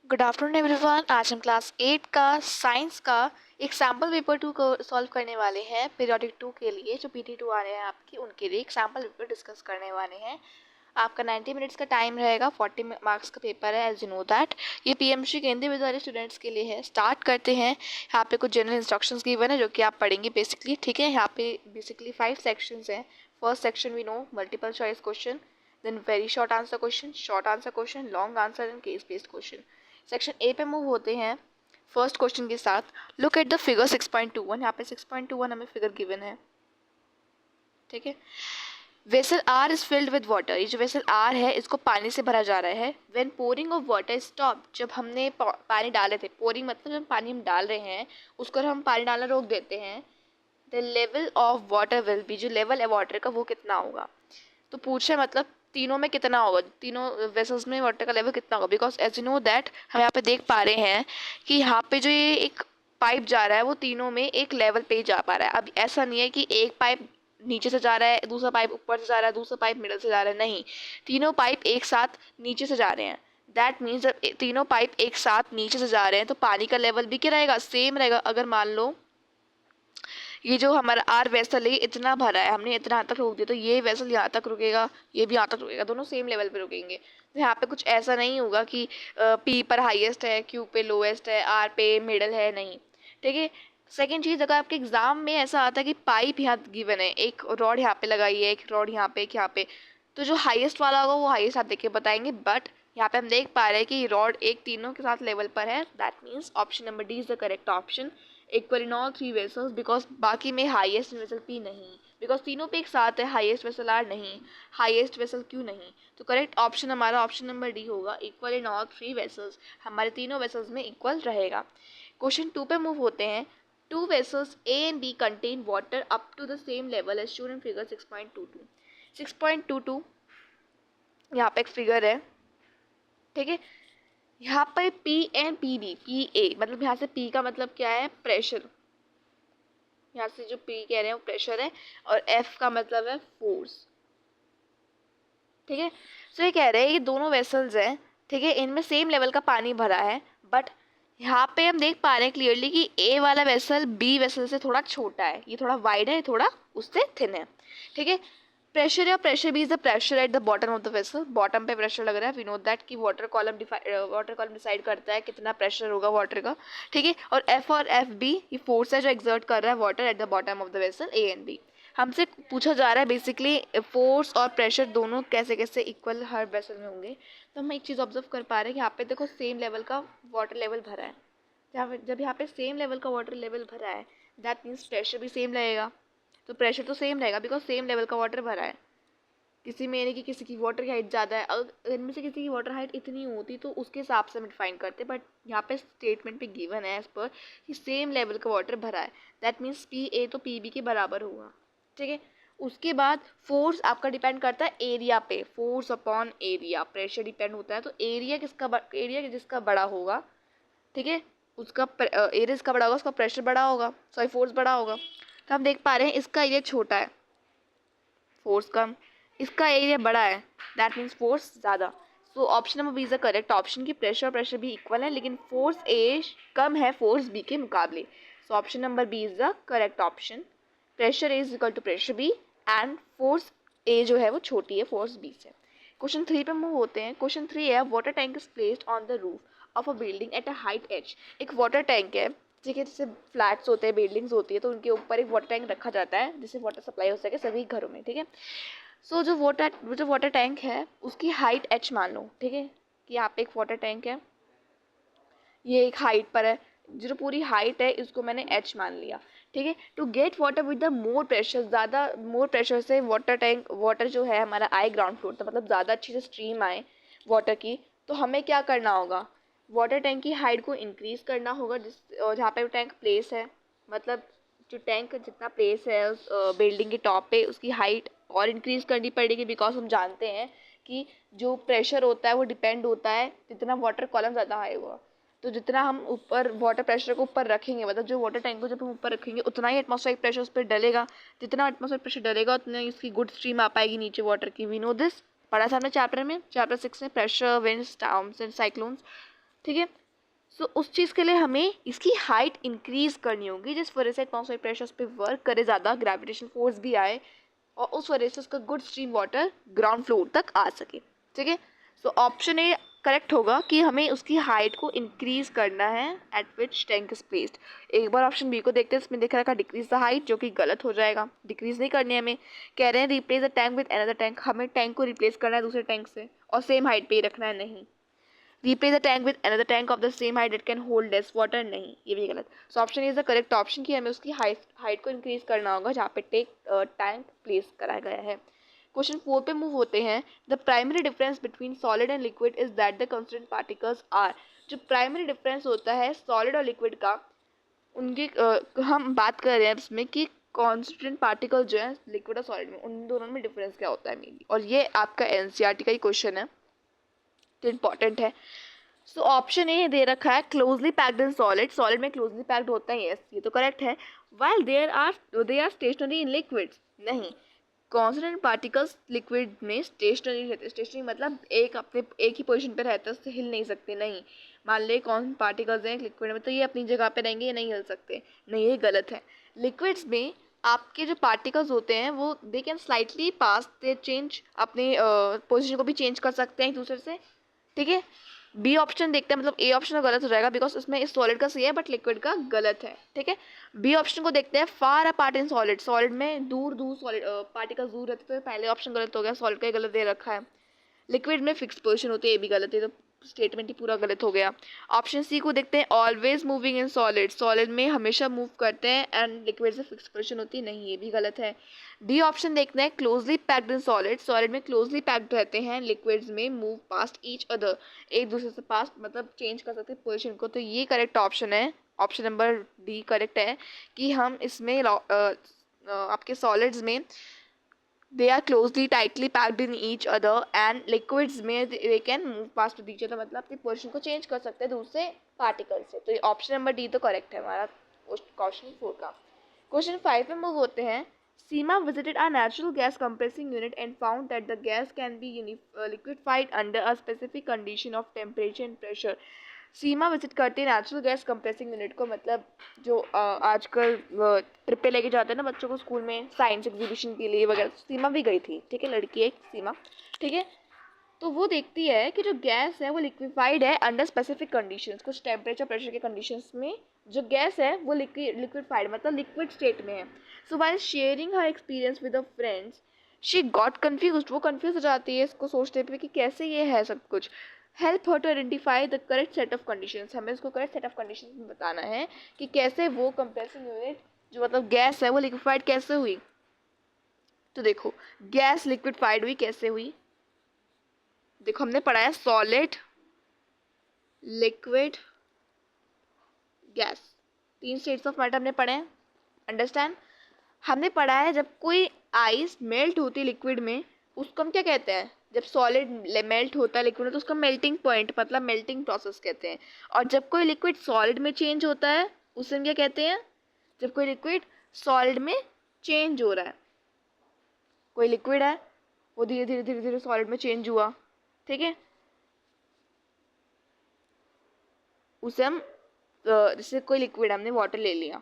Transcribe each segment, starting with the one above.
Good afternoon everyone. आज हम class 8 का साइंस का एक सैम्पल पेपर 2 को सॉल्व करने वाले हैं। पीरियोडिक 2 के लिए जो PT2 आ रहे हैं आपकी, उनके लिए एक सैम्पल पेपर डिस्कस करने वाले हैं। आपका 90 मिनट्स का टाइम रहेगा, 40 मार्क्स का पेपर है, एज यू नो दैट। ये PMC केंद्रीय विद्यालय स्टूडेंट्स के लिए है। स्टार्ट करते हैं। यहाँ पे कुछ जनरल इंस्ट्रक्शंस गिवन है जो कि आप पढ़ेंगे बेसिकली, ठीक है। यहाँ पे बेसिकली 5 सेक्शंस हैं। First section we know multiple choice question, then very short answer question, short answer question, long answer and case based question. Section A पे मूव होते हैं फर्स्ट क्वेश्चन के साथ। Look at the figure 6.21। यहाँ पे 6.21 हमें figure given है, ठीक है। Vessel R is filled with water. ये जो वेसल आर है इसको पानी से भरा जा रहा है। When pouring of water stop, जब हमने पानी डाले थे, पोरिंग मतलब जब पानी हम डाल रहे हैं उसको हम पानी डालना रोक देते हैं, the level of water will be, जो लेवल है वाटर का वो कितना होगा। तो पूछे मतलब तीनों में कितना होगा, तीनों वेसल्स में वाटर का लेवल कितना होगा। Because as you know that हम यहाँ पे देख पा रहे हैं कि यहाँ पे जो ये एक पाइप जा रहा है वो तीनों में एक लेवल पे ही जा पा रहा है। अब ऐसा नहीं है कि एक पाइप नीचे से जा रहा है, दूसरा पाइप ऊपर से जा रहा है, दूसरा पाइप मिडल से जा रहा है, नहीं, तीनों पाइप एक साथ नीचे से जा रहे हैं। दैट मीन्स जब तीनों पाइप एक साथ नीचे से जा रहे हैं तो पानी का लेवल भी क्या रहेगा, सेम रहेगा। अगर मान लो ये जो हमारा आर वेसल है इतना भरा है, हमने इतना यहाँ तक रोक दिया, तो ये वेसल यहाँ तक रुकेगा, ये भी यहाँ तक रुकेगा, दोनों सेम लेवल पे रुकेंगे। तो यहाँ पे कुछ ऐसा नहीं होगा कि पी पर हाईएस्ट है, क्यू पे लोएस्ट है, आर पे मिडल है, नहीं, ठीक है। सेकेंड चीज़, अगर आपके एग्जाम में ऐसा आता है कि पाइप यहाँ गिवन है, एक रॉड यहाँ पे लगाई है, एक रॉड यहाँ पे, एक यहाँ पे, तो जो हाईएस्ट वाला होगा वो हाईएस्ट आप देख के बताएंगे। बट यहाँ पे हम देख पा रहे हैं कि रॉड एक तीनों के साथ लेवल पर है। That means option number D is the correct option, equal in all 3 vessels. Because बाकी में हाईएस्ट वेसल पी नहीं, बिकॉज तीनों पे एक साथ है, हाईएस्ट वेसल आर नहीं, हाईएस्ट वेसल क्यू नहीं। तो करेक्ट ऑप्शन हमारा ऑप्शन नंबर डी होगा, इक्वल इन ऑल 3 वेसल्स, हमारे तीनों वेसल्स में इक्वल रहेगा। क्वेश्चन 2 पे मूव होते हैं। Two vessels A and B contain water up to the same level as shown in figure 6.22। 6.22 यहाँ पे एक फिगर है, ठीक है। यहाँ पर P and P B, P A मतलब यहाँ से पी का मतलब क्या है, प्रेशर। यहाँ से जो पी कह रहे हैं वो प्रेशर है, और एफ का मतलब है फोर्स, ठीक है। तो ये कह रहे हैं ये दोनों वेसल्स हैं, ठीक है, इनमें सेम लेवल का पानी भरा है। बट यहाँ पे हम देख पा रहे हैं क्लियरली कि ए वाला वेसल बी वेसल से थोड़ा छोटा है, ये थोड़ा वाइड है, ये थोड़ा उससे थिन है, ठीक है। प्रेशर या pressure B is the pressure at the bottom of the vessel. Bottom पे प्रेशर लग रहा है, वी नो दैट कि वाटर कॉलम डिसाइड करता है कितना प्रेशर होगा वाटर का, ठीक है। और एफ बी ये फोर्स है जो एक्सर्ट कर रहा है water at the bottom of the vessel A and B. हमसे पूछा जा रहा है बेसिकली फोर्स और प्रेशर दोनों कैसे कैसे इक्वल हर वेसल में होंगे। तो हम एक चीज़ ऑब्जर्व कर पा रहे हैं कि यहाँ पे देखो सेम लेवल का वाटर लेवल भरा है। जब यहाँ पे सेम लेवल का वाटर लेवल भरा है, दैट मीन्स प्रेशर भी सेम रहेगा। तो प्रेशर तो सेम रहेगा बिकॉज सेम लेवल का वाटर भरा है। किसी में यानी कि किसी की वाटर की हाइट ज़्यादा है, अगर इनमें से किसी की वाटर हाइट इतनी होती तो उसके हिसाब से हम डिफाइन करते। बट यहाँ पे स्टेटमेंट पे गिवन है एज पर कि सेम लेवल का वाटर भरा है, दैट मीन्स पी ए तो पी बी के बराबर होगा, ठीक है। उसके बाद फोर्स आपका डिपेंड करता है एरिया पे, force upon area, pressure depend होता है। तो एरिया जिसका बड़ा होगा, ठीक है, उसका एरिया जिसका बड़ा होगा उसका प्रेशर बड़ा होगा, सॉरी फोर्स बड़ा होगा। तो हम देख पा रहे हैं इसका एरिया छोटा है, फोर्स कम, इसका एरिया बड़ा है, दैट मीन्स फोर्स ज़्यादा। So option number B is the correct option की प्रेशर भी इक्वल है, लेकिन फोर्स ए कम है फोर्स बी के मुकाबले। So option number B is the correct option, pressure A is equal to pressure B and force A जो है वो छोटी है फोर्स बी से। क्वेश्चन 3 पे मूव होते हैं। क्वेश्चन 3 है water tank is placed on the roof of a building at a height H. एक वाटर टैंक है, ठीक है, जैसे फ्लैट्स होते हैं, बिल्डिंग्स होती है, तो उनके ऊपर एक वाटर टैंक रखा जाता है जिससे वाटर सप्लाई हो सके सभी घरों में, ठीक है। सो जो वाटर टैंक है उसकी हाइट एच मान लो, ठीक है, कि यहाँ पे एक वाटर टैंक है, ये एक हाइट पर है, जो पूरी हाइट है इसको मैंने एच मान लिया, ठीक है। To get water with the more pressure, ज़्यादा मोर प्रेशर से वाटर जो है हमारा आए ग्राउंड फ्लोर तक, मतलब ज़्यादा अच्छी से स्ट्रीम आए वाटर की, तो हमें क्या करना होगा, वाटर टैंक की हाइट को इंक्रीज़ करना होगा, जहाँ पे टैंक प्लेस है, मतलब जो टैंक जितना प्लेस है उस बिल्डिंग के टॉप पे उसकी हाइट और इंक्रीज़ करनी पड़ेगी। बिकॉज हम जानते हैं कि जो प्रेशर होता है वो डिपेंड होता है जितना वाटर कॉलम ज़्यादा हाई हुआ, तो जितना हम ऊपर वाटर प्रेशर को ऊपर रखेंगे, मतलब जो वाटर टैंक को जब हम ऊपर रखेंगे उतना ही एटमॉस्फेरिक प्रेशर उस पर डलेगा, जितना एटमॉस्फेरिक प्रेशर डलेगा उतना इसकी गुड स्ट्रीम आ पाएगी नीचे वाटर की। वी नो दिस, पढ़ा था हमने चैप्टर 6 में, pressure winds storms and cyclones. ठीक है। सो उस चीज़ के लिए हमें इसकी हाइट इंक्रीज करनी होगी, जिस वजह से एटमॉस्फेरिक प्रेशर उस पर वर्क करे, ज़्यादा ग्रेविटेशन फोर्स भी आए और उस वजह से उसका good stream water ground floor तक आ सके। ठीक है। सो ऑप्शन ए करेक्ट होगा कि हमें उसकी हाइट को इंक्रीज करना है eight which tank is placed. एक बार ऑप्शन बी को देखते हैं, इसमें देख रखा डिक्रीज द हाइट, जो कि गलत हो जाएगा, डिक्रीज नहीं करनी है हमें। कह रहे हैं replace the tank with another tank, हमें टैंक को रिप्लेस करना है दूसरे टैंक से और सेम हाइट पे ही रखना है, नहीं। Replace the tank with another tank of the same height that can hold less water, नहीं, ये भी गलत। So option is the correct option कि हमें उसकी हाइट को इंक्रीज करना होगा जहाँ पे टैंक प्लेस कराया गया है। क्वेश्चन 4 पे मूव होते हैं। The primary difference between solid and liquid is that the constituent particles are. जो प्राइमरी डिफरेंस होता है सॉलिड और लिक्विड का, उनकी हम बात कर रहे हैं इसमें कि कॉन्स्टिट्यूएंट पार्टिकल जो है लिक्विड और सॉलिड में, उन दोनों में डिफरेंस क्या होता है मेनली, और ये आपका एनसीईआरटी का ही क्वेश्चन है तो इम्पॉर्टेंट है। सो ऑप्शन ए दे रखा है closely packed in solid, solid में क्लोजली पैक्ड होता है, यस ये तो करेक्ट है। While they are stationary in liquids, नहीं। कॉन्स्टेंट पार्टिकल्स लिक्विड में स्टेशनरी रहते हैं, स्टेशनरी मतलब एक ही पोजीशन पे रहते हैं, उससे हिल नहीं सकते, नहीं। मान ले कौन पार्टिकल्स हैं लिक्विड में तो ये अपनी जगह पे रहेंगे, ये नहीं हिल सकते, नहीं, ये गलत है। लिक्विड्स में आपके जो पार्टिकल्स होते हैं वो they can slightly pass, they change, अपनी पोजीशन को भी चेंज कर सकते हैं एक दूसरे से। ठीक है। बी ऑप्शन देखते हैं, मतलब ए ऑप्शन गलत हो जाएगा बिकॉज इसमें इस सॉलिड का सही है बट लिक्विड का गलत है। ठीक है। बी ऑप्शन को देखते हैं, फार अपार्ट इन सॉलिड, सॉलिड में दूर दूर सॉलिड पार्टिकल्स दूर रहते, तो पहले ऑप्शन गलत हो गया, सॉलिड का ही गलत दे रखा है। लिक्विड में फिक्स पोजीशन होती है, ये भी गलत है, तो स्टेटमेंट ही पूरा गलत हो गया। ऑप्शन सी को देखते हैं, always moving in solid, solid में हमेशा मूव करते हैं एंड लिक्विड से फिक्स पोजीशन होती है, नहीं, ये भी गलत है। डी ऑप्शन देखते हैं, closely packed in solid, solid में क्लोजली पैक्ड रहते हैं, लिक्विड्स में मूव पास्ट ईच अदर, एक दूसरे से पास मतलब चेंज कर सकते हैं पोजीशन को, तो ये करेक्ट ऑप्शन है, ऑप्शन नंबर डी करेक्ट है कि हम इसमें आपके सॉलिड्स में they are closely tightly packed in each other and liquids में they can move past with each other, मतलब अपनी पोजीशन को चेंज कर सकते हैं दूसरे पार्टिकल से, तो ये ऑप्शन नंबर डी तो करेक्ट है हमारा क्वेश्चन 4 का। क्वेश्चन 5 में मूव होते हैं। सीमा visited a natural gas compressing unit and found that the gas can be liquefied under a specific condition of temperature and pressure। Seema visit करती है natural gas compressing unit को, मतलब जो आजकल ट्रिप पे लेके जाते हैं ना बच्चों को स्कूल में साइंस एग्जीबिशन के लिए वगैरह, सीमा भी गई थी, ठीक है, लड़की है एक सीमा, ठीक है। तो वो देखती है कि जो गैस है वो लिक्विफाइड है अंडर स्पेसिफिक कंडीशंस, कुछ टेम्परेचर प्रेशर के कंडीशंस में जो गैस है वो लिक्विफाइड मतलब लिक्विड स्टेट में है। So while sharing her experience with a friends she got confuse, वो कन्फ्यूज हो जाती है इसको सोचते पे कि कैसे ये है सब कुछ। Help her to identify the correct set of conditions, हमें उसको करेक्ट सेट ऑफ कंडीशंस में बताना है कि कैसे वो कंप्रेसिंग यूनिट जो मतलब गैस है वो लिक्विफाइड कैसे हुई। तो देखो गैस लिक्विफाइड हुई कैसे हुई, देखो हमने पढ़ा है solid, liquid, gas, 3 states of matter हमने पढ़े हैं, अंडरस्टैंड। हमने पढ़ा है जब कोई आइस मेल्ट होती है लिक्विड में उसको हम क्या कहते हैं, जब सॉलिड मेल्ट होता है लिक्विड में तो उसका मेल्टिंग पॉइंट मतलब मेल्टिंग प्रोसेस कहते हैं। और जब कोई लिक्विड सॉलिड में चेंज होता है उसे हम क्या कहते हैं, जब कोई लिक्विड सॉलिड में चेंज हो रहा है, कोई लिक्विड है वो धीरे धीरे धीरे धीरे सॉलिड में चेंज हुआ, ठीक है, उसे हम जैसे कोई लिक्विड हमने वाटर ले लिया,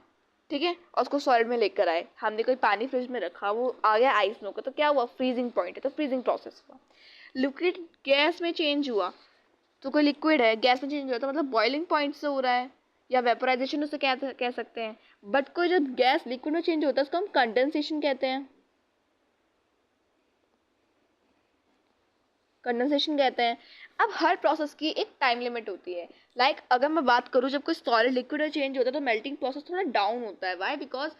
ठीक है, और उसको सॉलिड में लेकर आए, हमने कोई पानी फ्रिज में रखा वो आ गया आइस में होकर, तो क्या हुआ, फ्रीजिंग पॉइंट है, तो फ्रीजिंग प्रोसेस हुआ। लिक्विड गैस में चेंज हुआ तो कोई लिक्विड है गैस में चेंज हुआ तो मतलब बॉइलिंग पॉइंट से हो रहा है या वेपोराइजेशन उसे कह सकते हैं। बट कोई जब गैस लिक्विड में चेंज होता है उसको हम कंडेंसेशन कहते हैं, कंडेंसेशन कहते हैं। अब हर प्रोसेस की एक टाइम लिमिट होती है। लाइक अगर मैं बात करूँ जब कोई सॉलिड लिक्विड में चेंज होता है तो मेल्टिंग प्रोसेस थोड़ा डाउन होता है, वाई, बिकॉज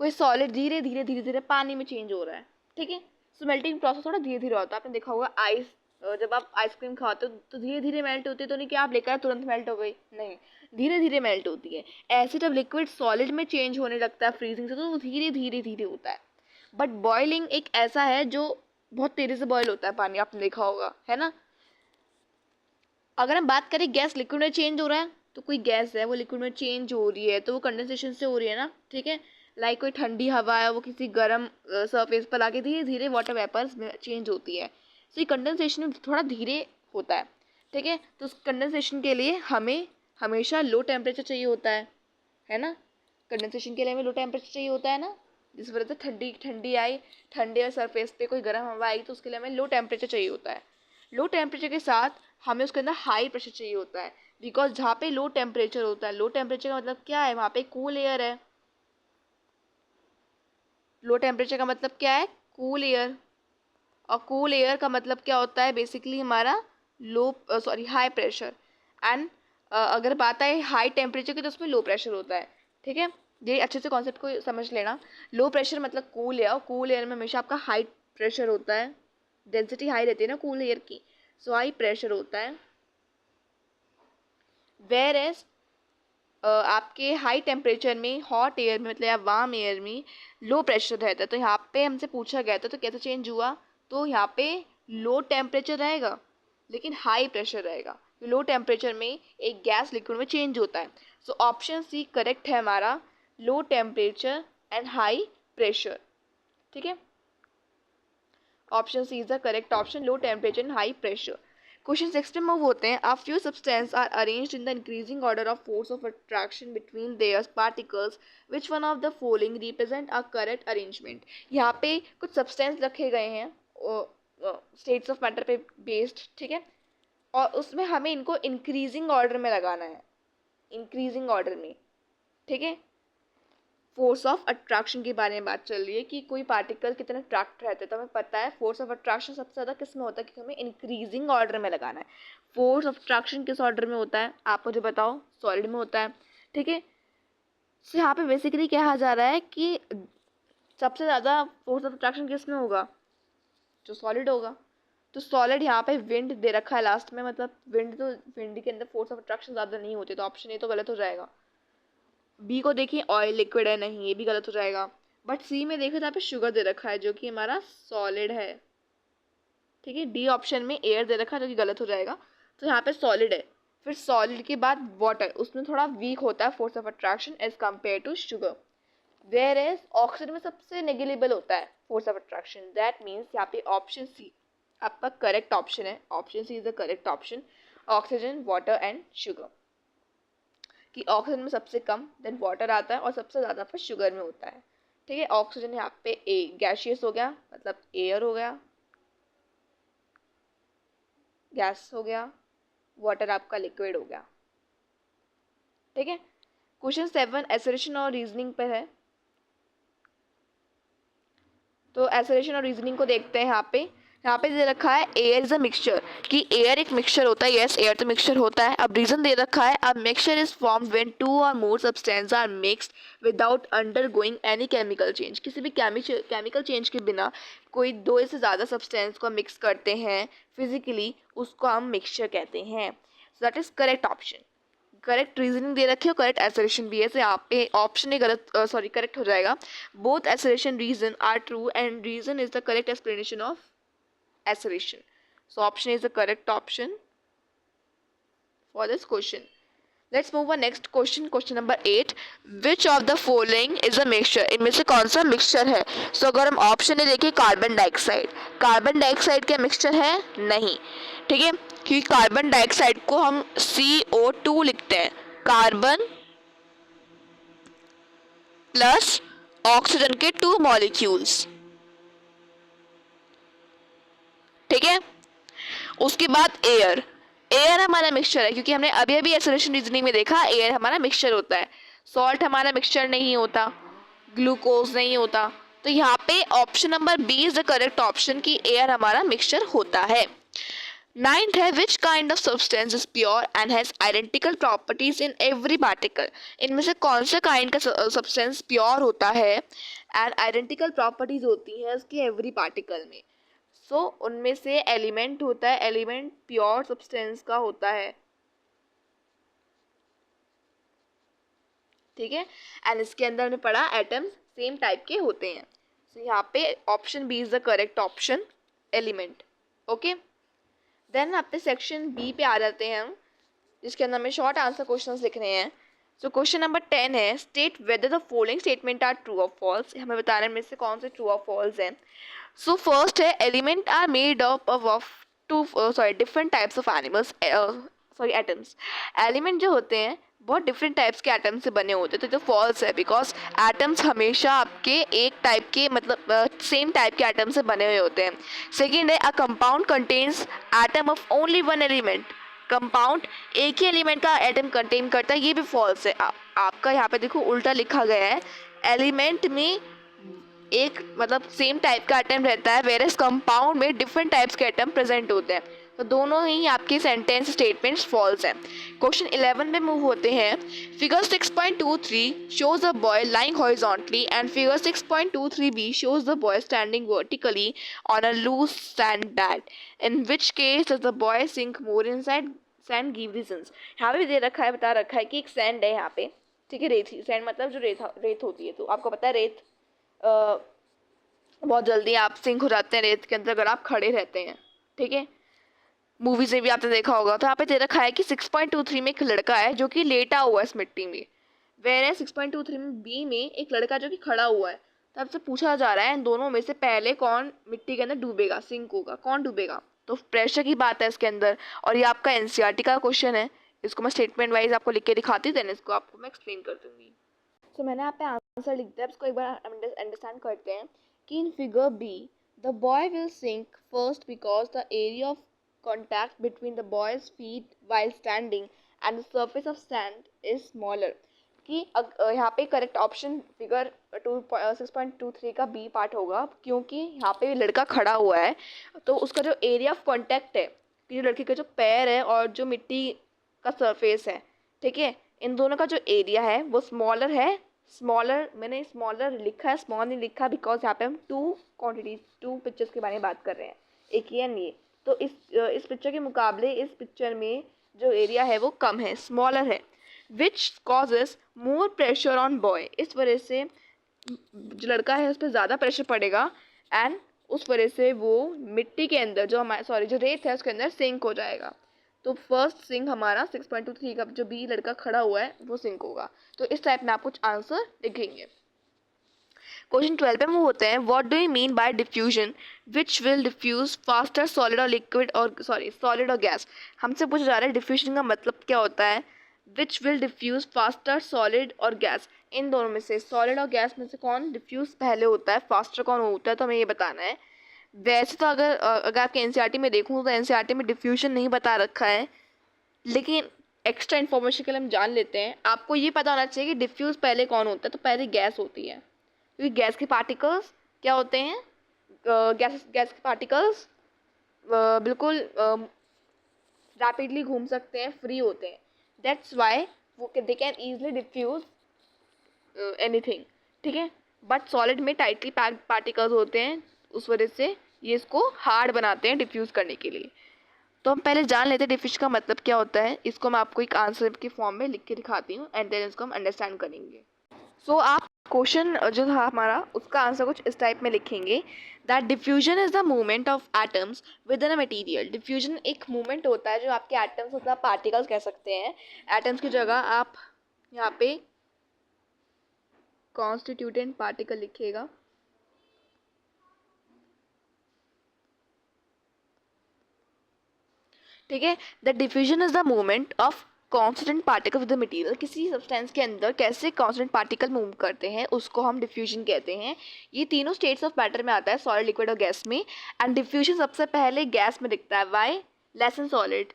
कोई सॉलिड धीरे धीरे धीरे धीरे पानी में चेंज हो रहा है, ठीक है, सो मेल्टिंग प्रोसेस थोड़ा धीरे धीरे होता है। आपने देखा होगा आइस, जब आप आइसक्रीम खाते हो तो धीरे धीरे मेल्ट होती है, तो नहीं कि आप लेकर तुरंत मेल्ट हो गई, नहीं, धीरे धीरे मेल्ट होती है। ऐसे जब लिक्विड सॉलिड में चेंज होने लगता है फ्रीजिंग से तो वो धीरे धीरे धीरे होता है। बट बॉइलिंग एक ऐसा है जो बहुत तेज़ी से बॉयल होता है पानी, आपने देखा होगा, है ना। अगर हम बात करें गैस लिक्विड में चेंज हो रहा है तो कोई गैस है वो लिक्विड में चेंज हो रही है तो वो कंडेंसेशन से हो रही है ना, ठीक है। लाइक कोई ठंडी हवा है वो किसी गर्म सरफेस पर आके धीरे धीरे वाटर वेपर्स में चेंज होती है, तो ये कंडेंसेशन थोड़ा धीरे होता है। ठीक है। तो उस कंडेंसेशन के लिए हमें हमेशा लो टेम्परेचर चाहिए होता है ना। कंडेंसेशन के लिए हमें लो टेम्परेचर चाहिए होता है ना। जिस वजह से ठंडी आई, ठंडे सरफेस पे कोई गर्म हवा आई, तो उसके लिए हमें लो टेम्परेचर चाहिए होता है। लो टेम्परेचर के साथ हमें उसके अंदर हाई प्रेशर चाहिए होता है, बिकॉज जहाँ पे लो टेम्परेचर होता है, लो टेम्परेचर का मतलब क्या है, वहाँ पे कूल एयर है। लो टेम्परेचर का मतलब क्या है, कूल एयर। और कूल एयर का मतलब क्या होता है, बेसिकली हमारा हाई प्रेशर। एंड अगर बात आए हाई टेम्परेचर की, तो उसमें लो प्रेशर होता है। ठीक है, ये अच्छे से कॉन्सेप्ट को समझ लेना। लो प्रेशर मतलब कूल एयर, और कूल एयर में हमेशा आपका हाई प्रेशर होता है, डेंसिटी हाई रहती है ना कूल एयर की, सो हाई प्रेशर होता है। वेयर एज आपके हाई टेम्परेचर में, हॉट एयर में मतलब या वार्म एयर में लो प्रेशर रहता है। तो यहाँ पे हमसे पूछा गया था तो कैसे चेंज हुआ, तो यहाँ पे लो टेम्परेचर रहेगा लेकिन हाई प्रेशर रहेगा। लो टेम्परेचर में एक गैस लिक्विड में चेंज होता है। सो ऑप्शन सी करेक्ट है हमारा, low temperature and high pressure. ठीक है, option C is the correct option, low temperature and high pressure. Question 6 पे मूव होते हैं। A few substances are arranged in the increasing order of force of attraction between their particles. Which one of the following represent a correct arrangement? यहाँ पे कुछ substance रखे गए हैं states of matter पे बेस्ड, ठीक है, और उसमें हमें इनको इंक्रीजिंग ऑर्डर में लगाना है, इंक्रीजिंग ऑर्डर में। ठीक है, फोर्स ऑफ अट्रैक्शन के बारे में बात चल रही है कि कोई पार्टिकल कितने अट्रैक्ट रहते हैं, तो हमें पता है फोर्स ऑफ अट्रैक्शन सबसे ज़्यादा किस में होता है, कि हमें इंक्रीजिंग ऑर्डर में लगाना है। फोर्स ऑफ अट्रैक्शन किस ऑर्डर में होता है, आप मुझे बताओ। सॉलिड में होता है। ठीक है, तो यहाँ पे बेसिकली कहा जा रहा है कि सबसे ज़्यादा फोर्स ऑफ अट्रैक्शन किस में होगा, जो सॉलिड होगा। तो सॉलिड यहाँ पे विंड दे रखा है लास्ट में, मतलब विंड के अंदर फोर्स ऑफ अट्रैक्शन ज़्यादा नहीं होती, तो ऑप्शन ए तो गलत हो जाएगा। बी को देखिए ऑयल लिक्विड है, नहीं ये भी गलत हो जाएगा। बट सी में देखो तो यहाँ पे शुगर दे रखा है जो कि हमारा सॉलिड है। ठीक है, डी ऑप्शन में एयर दे रखा है जो कि गलत हो जाएगा। तो यहाँ पे सॉलिड है। फिर सॉलिड के बाद वाटर, उसमें थोड़ा वीक होता है force of attraction as compare to sugar. Whereas oxygen में सबसे नेगेटिव होता है force of attraction. That means यहाँ पे ऑप्शन सी आपका करेक्ट ऑप्शन है। Option C is the correct option, oxygen, water and sugar. कि ऑक्सीजन में सबसे कम, देन वाटर आता है, और सबसे ज़्यादा फिर शुगर में होता है। ठीक है, ऑक्सीजन यहाँ पे ए गैशियस हो गया, मतलब एयर हो गया, गैस हो गया, वाटर आपका लिक्विड हो गया। ठीक है, क्वेश्चन 7 एसोरेशन और रीजनिंग पर है। तो एसोरेशन और रीजनिंग को देखते हैं। यहाँ पे दे रखा है एयर इज अ मिक्सचर, कि एयर एक मिक्सचर होता है। यस, एयर तो मिक्सचर होता है। अब रीजन दे रखा है, a mixture is formed when two और more substances are mixed without undergoing any chemical change. किसी भी केमिकल चेंज के बिना कोई दो से ज़्यादा सब्सटेंस को मिक्स करते हैं फिजिकली, उसको हम मिक्सचर कहते हैं। So that is correct option. Correct reasoning दे रखी है, करेक्ट एसोरेशन भी है। तो यहाँ पे ऑप्शन ही करेक्ट हो जाएगा। Both assertion reason are true and reason is the correct explanation of assertion. So option is the correct option for this question. Let's move on next question. Question number 8. Which of the following is a mixture? इनमें से कौन सा mixture है? So अगर हम option A देखें, carbon dioxide. Carbon dioxide क्या mixture है? नहीं। ठीक है, क्योंकि कार्बन डाइऑक्साइड को हम CO2 लिखते हैं, कार्बन प्लस ऑक्सीजन के 2 मॉलिक्यूल्स। ठीक है, उसके बाद एयर। एयर हमारा मिक्सचर है, क्योंकि हमने अभी अभी एसोलेशन रीजनिंग में देखा एयर हमारा मिक्सचर होता है। सॉल्ट हमारा मिक्सचर नहीं होता, ग्लूकोज नहीं होता। तो यहाँ पे option number B is the correct option, कि एयर हमारा मिक्सचर होता है। 9th है, which kind of substance is pure and has identical properties in every particle. इनमें से कौन सा काइंड का सब्सटेंस प्योर होता है एंड आइडेंटिकल प्रॉपर्टीज होती है उसके एवरी पार्टिकल में। सो उनमें से एलिमेंट होता है, एलिमेंट प्योर सब्सटेंस का होता है। ठीक है, एंड इसके अंदर हमने पढ़ा एटम्स सेम टाइप के होते हैं। सो यहाँ पे option B is the correct option, element. Okay, then आप पे सेक्शन बी पे आ जाते हैं हम, जिसके अंदर हमें शॉर्ट आंसर क्वेश्चंस लिखने हैं। सो क्वेश्चन नंबर 10 है, state whether the following statement are true और फॉल्स। हमें बताने में से कौन से ट्रू और फॉल्स हैं। सो फर्स्ट है, element are made up of different types of animals, atoms. Element जो होते हैं बहुत डिफरेंट टाइप्स के एटम से बने होते हैं, तो जो फॉल्स है, बिकॉज एटम्स हमेशा आपके एक टाइप के मतलब सेम टाइप के एटम से बने हुए होते हैं। सेकेंड है, a compound contains atom of only one element. Compound एक ही एलिमेंट का एटम कंटेन करता है, ये भी फॉल्स है। आपका यहाँ पे देखो उल्टा लिखा गया है, एलिमेंट में एक मतलब सेम टाइप का एटम रहता है, वेरएस कंपाउंड में डिफरेंट टाइप्स के एटम प्रेजेंट होते हैं। तो दोनों ही आपके सेंटेंस स्टेटमेंट्स फॉल्स हैं। क्वेश्चन 11 में मूव होते हैं। Figure 6.23 shows a boy lying horizontally and figure 6.23b shows the boy standing vertically on a loose sand bed. In which case does the boy sink more inside sand? Give reasons। यहाँ पे दे रखा है, बता रखा है कि एक sand है यहाँ पे, ठीक है, रेत ही, सैंड मतलब जो रेत होती है, तो आपको पता है रेत बहुत जल्दी आप सिंक हो जाते हैं रेत के अंदर अगर आप खड़े रहते हैं, ठीक है। मूवीज में भी आपने देखा होगा। तो यहाँ पे दे रखा है कि 6.23 में एक लड़का है जो कि लेटा हुआ है इस मिट्टी में, वेयर 6.23 में बी में एक लड़का जो कि खड़ा हुआ है। तो आपसे पूछा जा रहा है इन दोनों में से पहले कौन मिट्टी के अंदर डूबेगा, सिंक होगा, कौन डूबेगा। तो प्रेशर की बात है इसके अंदर, और ये आपका एनसीईआरटी का क्वेश्चन है। इसको मैं स्टेटमेंट वाइज आपको लिख के दिखाती हूँ, देन इसको आपको मैं एक्सप्लेन कर दूंगी। तो मैंने यहाँ पे आंसर लिख दिया, इसको एक बार अंडरस्टैंड करते हैं कि in figure B the boy will sink first because the area of contact between the boy's feet while standing and the surface of sand is smaller। कि यहाँ पे करेक्ट ऑप्शन फिगर 6.23 का बी पार्ट होगा, क्योंकि यहाँ पे लड़का खड़ा हुआ है तो उसका जो एरिया ऑफ कांटेक्ट है, कि जो लड़के का जो पैर है और जो मिट्टी का सरफेस है, ठीक है, इन दोनों का जो एरिया है वो स्मॉलर है। स्मॉलर मैंने स्मॉलर लिखा है, स्मॉल नहीं लिखा, बिकॉज यहाँ पे हम टू पिक्चर्स के बारे में बात कर रहे हैं, एक ये एंड ये। तो इस पिक्चर के मुकाबले इस पिक्चर में जो एरिया है वो कम है, स्मॉलर है। Which causes more pressure on boy, इस वजह से जो लड़का है उस पर ज़्यादा प्रेशर पड़ेगा, एंड उस वजह से वो मिट्टी के अंदर जो हमारे जो रेत है उसके अंदर सिंक हो जाएगा। तो फर्स्ट सिंक हमारा 6.23 का जो बी लड़का खड़ा हुआ है वो सिंक होगा। तो इस टाइप में आप कुछ आंसर लिखेंगे। क्वेश्चन 12 पे मूव होते हैं। What do you mean by diffusion which will diffuse faster solid और लिक्विड और सॉलिड और गैस। हमसे पूछा जा रहा है डिफ्यूजन का मतलब क्या होता है। Which will diffuse faster solid और गैस, इन दोनों में से सॉलिड और गैस में से कौन डिफ्यूज पहले होता है, फास्टर कौन होता है, तो हमें ये बताना है। वैसे तो अगर आपके एनसीईआरटी में देखूँ तो एनसीईआरटी में डिफ्यूजन नहीं बता रखा है, लेकिन एक्स्ट्रा इन्फॉर्मेशन के लिए हम जान लेते हैं। आपको ये पता होना चाहिए कि डिफ्यूज पहले कौन होता है, तो पहले गैस होती है, क्योंकि गैस के पार्टिकल्स क्या होते हैं, गैस के पार्टिकल्स बिल्कुल रैपिडली घूम सकते हैं, फ्री होते हैं। दैट्स वाई वो they can easily diffuse anything, ठीक है। बट सॉलिड में टाइटली पैक्ड पार्टिकल्स होते हैं, उस वजह से ये इसको हार्ड बनाते हैं डिफ्यूज करने के लिए। तो हम पहले जान लेते हैं डिफ्यूज का मतलब क्या होता है। इसको मैं आपको एक आंसर के फॉर्म में लिख के दिखाती हूँ, एंड देन इसको हम अंडरस्टैंड करेंगे। सो आप क्वेश्चन जो था हमारा उसका आंसर कुछ इस टाइप में लिखेंगे, that diffusion is the movement of atoms with in a material. Diffusion एक मूवमेंट होता है जो आपके एटम्स मतलब पार्टिकल्स कह सकते हैं। एटम्स की जगह आप यहाँ पे कॉन्स्टिट्यूटेंट पार्टिकल लिखिएगा, ठीक है। The diffusion is the movement of constant particle with the material. किसी सब्सटेंस के अंदर कैसे कॉन्स्टेंट पार्टिकल मूव करते हैं उसको हम डिफ्यूजन कहते हैं। ये तीनों स्टेट्स ऑफ मैटर में आता है, सॉलिड, लिक्विड और गैस में। एंड डिफ्यूजन सबसे पहले गैस में दिखता है, वाई लेस इन सॉलिड,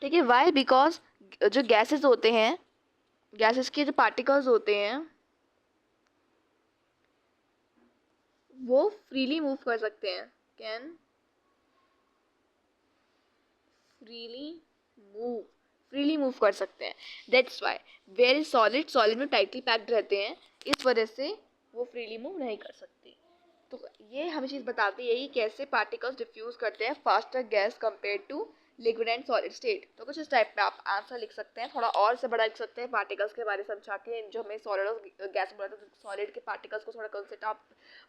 ठीक है। वाई बिकॉज जो गैसेस होते हैं, गैसेस के जो पार्टिकल्स होते हैं वो फ्रीली मूव कर सकते हैं, कैन फ्रीली मूव कर सकते हैं। That's why where is solid में टाइटली पैक्ड रहते हैं, इस वजह से वो फ्रीली मूव नहीं कर सकते। तो ये हमें चीज़ बताती है कि कैसे पार्टिकल्स डिफ्यूज करते हैं faster gas compare to liquid and solid state. तो कुछ इस टाइप में आप आंसर लिख सकते हैं, थोड़ा और से बड़ा लिख सकते हैं पार्टिकल्स के बारे में समझा के, जो हमें सॉलिड और गैस में बोला था, सॉलिड के पार्टिकल्स को थोड़ा कॉन्सेप्ट आप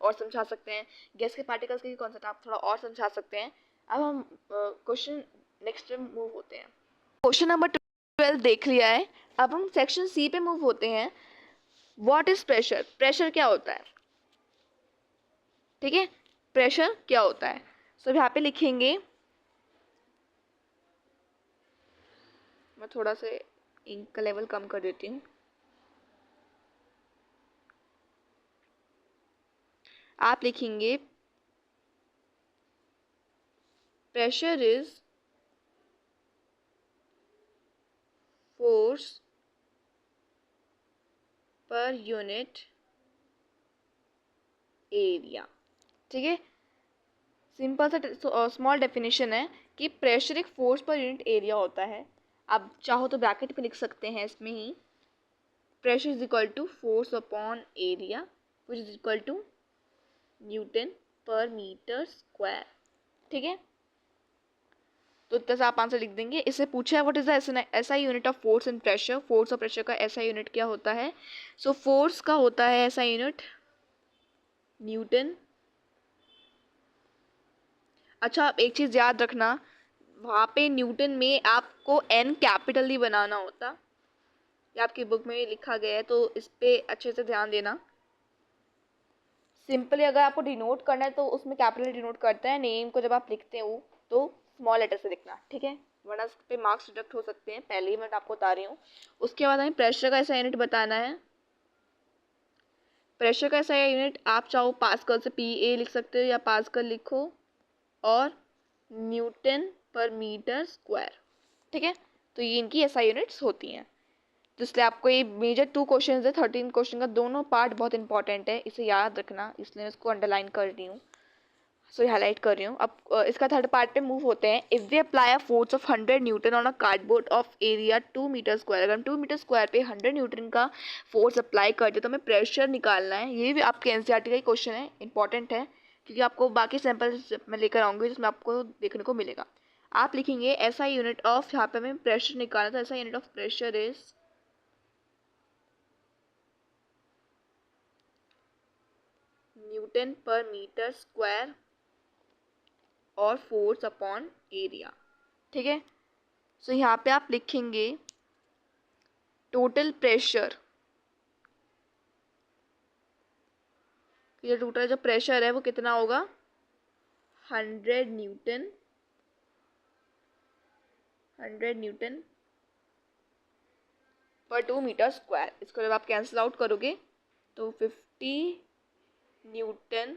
और समझा सकते हैं, गैस के पार्टिकल्स के कॉन्सेप्ट आप थोड़ा और समझा सकते हैं। अब हम क्वेश्चन नेक्स्ट में मूव होते हैं। क्वेश्चन नंबर 12 देख लिया है, अब हम सेक्शन सी पे मूव होते हैं। व्हाट इज प्रेशर, प्रेशर क्या होता है, ठीक है, प्रेशर क्या होता है। सो यहाँ पे लिखेंगे मैं थोड़ा सा इंक का लेवल कम कर देती हूँ। आप लिखेंगे pressure is force per unit area. ठीक है, सिंपल सा स्मॉल डेफिनेशन है कि प्रेशर एक फोर्स पर यूनिट एरिया होता है। आप चाहो तो ब्रैकेट में लिख सकते हैं इसमें ही, pressure is equal to force upon area which is equal to newton पर मीटर स्क्वायर। ठीक है, तो इतना सा आप आंसर लिख देंगे। इससे पूछा है what is the SI unit of force and pressure. Force और प्रेशर का एसआई यूनिट क्या होता है? सो फोर्स का होता है एसआई यूनिट न्यूटन। अच्छा, आप एक चीज़ याद रखना, वहाँ पे न्यूटन में आपको एन कैपिटल ही बनाना होता, ये आपकी बुक में लिखा गया है, तो इस पे अच्छे से ध्यान देना। सिंपली अगर आपको डिनोट करना है तो उसमें कैपिटल डिनोट करता है, नेम को जब आप लिखते हो तो स्मॉल लेटर से लिखना। ठीक है, वरना उस पर मार्क्स डिडक्ट हो सकते हैं, पहले ही मैं आपको बता रही हूँ। उसके बाद हमें प्रेशर का ऐसा यूनिट बताना है। प्रेशर का ऐसा यूनिट आप चाहो पास्कल से PA लिख सकते हो या पास्कल लिखो, और न्यूटन पर मीटर स्क्वायर। ठीक है, तो ये इनकी एसआई यूनिट्स होती हैं। तो इसलिए आपको ये मेजर 2 क्वेश्चन है, 13 क्वेश्चन का दोनों पार्ट बहुत इंपॉर्टेंट है, इसे याद रखना, इसलिए मैं इसको अंडरलाइन कर रही हूँ, सो हाईलाइट कर रही हूँ। अब इसका थर्ड पार्ट पे मूव होते हैं। If we apply a force of 100 newton on a cardboard of area 2 metre square, अगर हम 2 मीटर स्क्वायर पे 100 न्यूटन का फोर्स अप्लाई करते तो हमें प्रेशर निकालना है। ये भी आपके एनसीईआरटी का ही क्वेश्चन है, इंपॉर्टेंट है, क्योंकि आपको बाकी सैंपल मैं लेकर आऊँगी जिसमें आपको देखने को मिलेगा। आप लिखेंगे एसआई यूनिट ऑफ, यहाँ पे हमें प्रेशर निकालना, तो SI unit of pressure is Newton पर मीटर स्क्वायर और फोर्स अपॉन एरिया। ठीक है, सो यहाँ पे आप लिखेंगे टोटल प्रेशर, ये टोटल जो प्रेशर है वो कितना होगा, 100 न्यूटन, 100 न्यूटन पर 2 मीटर स्क्वायर। इसको जब आप कैंसिल आउट करोगे तो 50 न्यूटन